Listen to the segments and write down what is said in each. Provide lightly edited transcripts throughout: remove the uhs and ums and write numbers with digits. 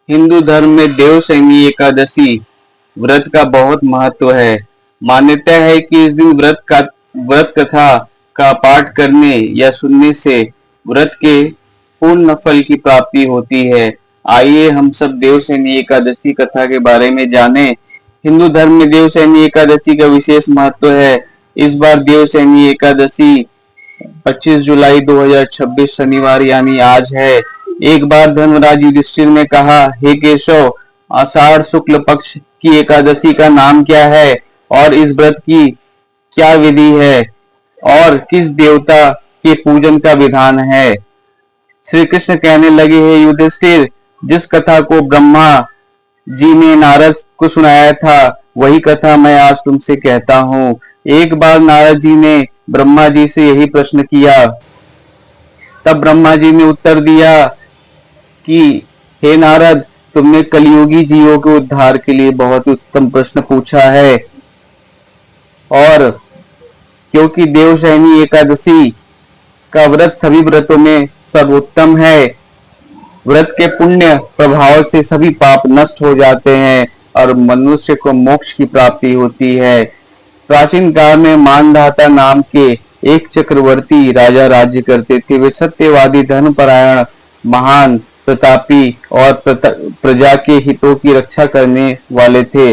हिंदू धर्म में देवशयनी एकादशी व्रत का बहुत महत्व है। मान्यता है कि इस दिन व्रत कथा का पाठ करने या सुनने से व्रत के पूर्ण फल की प्राप्ति होती है। आइए हम सब देवशयनी एकादशी कथा के बारे में जानें। हिंदू धर्म में देवशयनी एकादशी का विशेष महत्व है। इस बार देवशयनी एकादशी 25 जुलाई 2026 शनिवार यानी आज है। एक बार धर्मराज युधिष्ठिर ने कहा, हे केशव, आषाढ़ शुक्ल पक्ष की एकादशी का नाम क्या है और इस व्रत की क्या विधि है और किस देवता के पूजन का विधान है। श्री कृष्ण कहने लगे, हे युधिष्ठिर, जिस कथा को ब्रह्मा जी ने नारद को सुनाया था वही कथा मैं आज तुमसे कहता हूँ। एक बार नारद जी ने ब्रह्मा जी से यही प्रश्न किया। तब ब्रह्मा जी ने उत्तर दिया कि हे नारद, तुमने कलियुगी जीवों के उद्धार के लिए बहुत उत्तम प्रश्न पूछा है। और क्योंकि देवशयनी एकादशी का व्रत सभी व्रतों में सर्वोत्तम है, व्रत के पुण्य प्रभाव से सभी पाप नष्ट हो जाते हैं और मनुष्य को मोक्ष की प्राप्ति होती है। प्राचीन काल में मानधाता नाम के एक चक्रवर्ती राजा राज्य करते थे। वे सत्यवादी, धर्मपरायण, महान, प्रतापी और प्रजा के हितों की रक्षा करने वाले थे।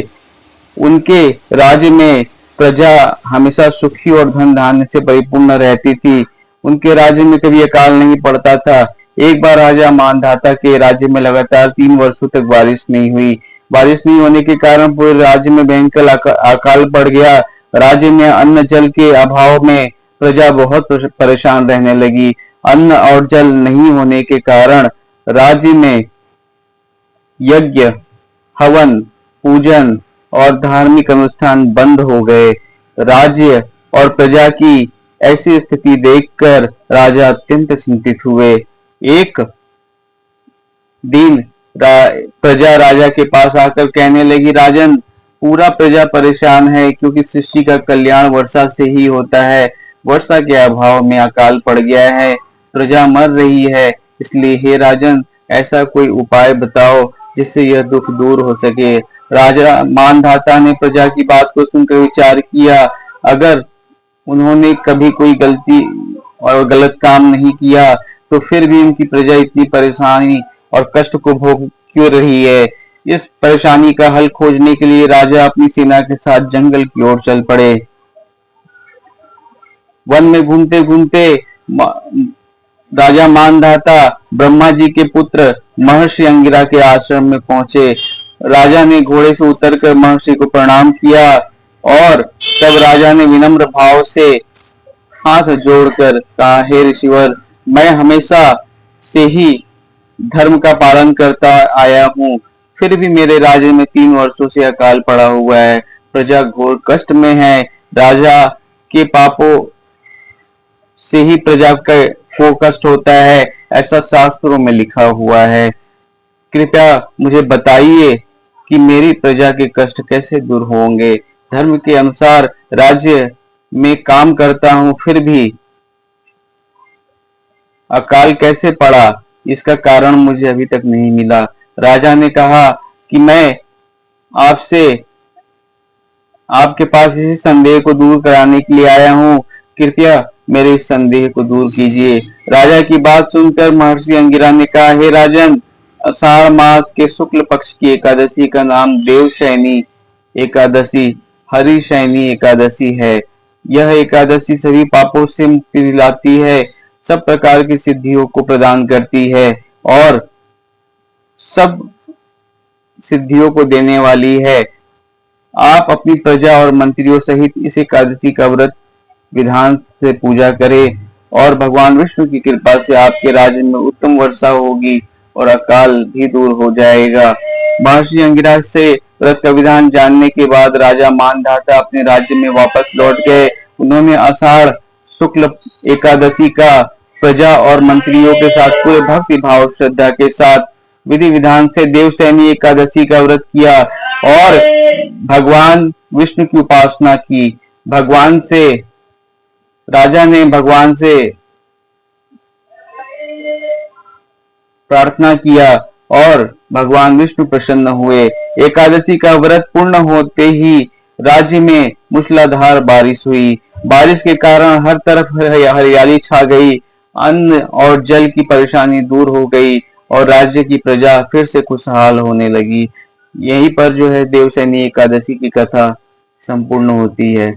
उनके राज्य में प्रजा हमेशा सुखी और धन धान्य से परिपूर्ण रहती थी। उनके राज्य में कभी अकाल नहीं पड़ता था। एक बार राजा मानधाता के राज्य में लगातार 3 वर्षों तक बारिश नहीं हुई। बारिश नहीं होने के कारण पूरे राज्य में भयंकर अकाल पड़ गया। राज्य में अन्न जल के अभाव में प्रजा बहुत परेशान रहने लगी। अन्न और जल नहीं होने के कारण राज्य में यज्ञ, हवन, पूजन और धार्मिक अनुष्ठान बंद हो गए। राज्य और प्रजा की ऐसी स्थिति देखकर राजा अत्यंत चिंतित हुए। एक दिन प्रजा राजा के पास आकर कहने लगी, राजन, पूरा प्रजा परेशान है क्योंकि सृष्टि का कल्याण वर्षा से ही होता है। वर्षा के अभाव में अकाल पड़ गया है, प्रजा मर रही है। इसलिए हे राजन, ऐसा कोई उपाय बताओ जिससे यह दुख दूर हो सके। राजा मानधाता ने प्रजा की बात को सुनकर विचार किया। अगर उन्होंने कभी कोई गलती और गलत काम नहीं किया तो फिर भी उनकी प्रजा इतनी परेशानी और कष्ट को भोग क्यों रही है। इस परेशानी का हल खोजने के लिए राजा अपनी सेना के साथ जंगल की ओर चल पड़े। वन में घूमते घूमते राजा मानधाता ब्रह्मा जी के पुत्र महर्षि अंगिरा के आश्रम में पहुंचे। राजा ने घोड़े से उतरकर महर्षि को प्रणाम किया और तब राजा ने विनम्र भाव से हाथ जोड़कर कहा, हे ऋषिवर, मैं हमेशा से ही धर्म का पालन करता आया हूँ, फिर भी मेरे राज्य में 3 वर्षों से अकाल पड़ा हुआ है। प्रजा घोर कष्ट में है। राजा के पापों से ही प्रजा को कष्ट होता है, ऐसा शास्त्रों में लिखा हुआ है। कृपया मुझे बताइए कि मेरी प्रजा के कष्ट कैसे दूर होंगे। धर्म के अनुसार राज्य में काम करता हूँ, फिर भी अकाल कैसे पड़ा, इसका कारण मुझे अभी तक नहीं मिला। राजा ने कहा कि मैं आपसे आपके पास इसी संदेह को दूर कराने के लिए आया हूँ। कृपया मेरे इस संदेह को दूर कीजिए। राजा की बात सुनकर महर्षि अंगिरा ने कहा, हे राजन, आषाढ़ मास के शुक्ल पक्ष की एकादशी का नाम देवशयनी एकादशी, हरिशयनी एकादशी है। यह एकादशी सभी पापों से मुक्ति दिलाती है, सब प्रकार की सिद्धियों को प्रदान करती है और सब सिद्धियों को देने वाली है। आप अपनी प्रजा और मंत्रियों सहित इस एकादशी का व्रत विधान से पूजा करें और भगवान विष्णु की कृपा से आपके राज्य में उत्तम वर्षा होगी और अकाल भी दूर हो जाएगा। महर्षि अंगिरा से व्रत का विधान जानने के बाद राजा मानधाता अपने राज्य में वापस लौट गए। उन्होंने आषाढ़ शुक्ल एकादशी का प्रजा और मंत्रियों के साथ पूरे भक्ति भाव श्रद्धा के साथ विधि विधान से देवशयनी एकादशी का व्रत किया और भगवान विष्णु की उपासना की। राजा ने भगवान से प्रार्थना किया और भगवान विष्णु प्रसन्न हुए। एकादशी का व्रत पूर्ण होते ही राज्य में मूसलाधार बारिश हुई। बारिश के कारण हर तरफ हरियाली छा गई, अन्न और जल की परेशानी दूर हो गई और राज्य की प्रजा फिर से खुशहाल होने लगी। यहीं पर जो है देवशयनी एकादशी की कथा संपूर्ण होती है।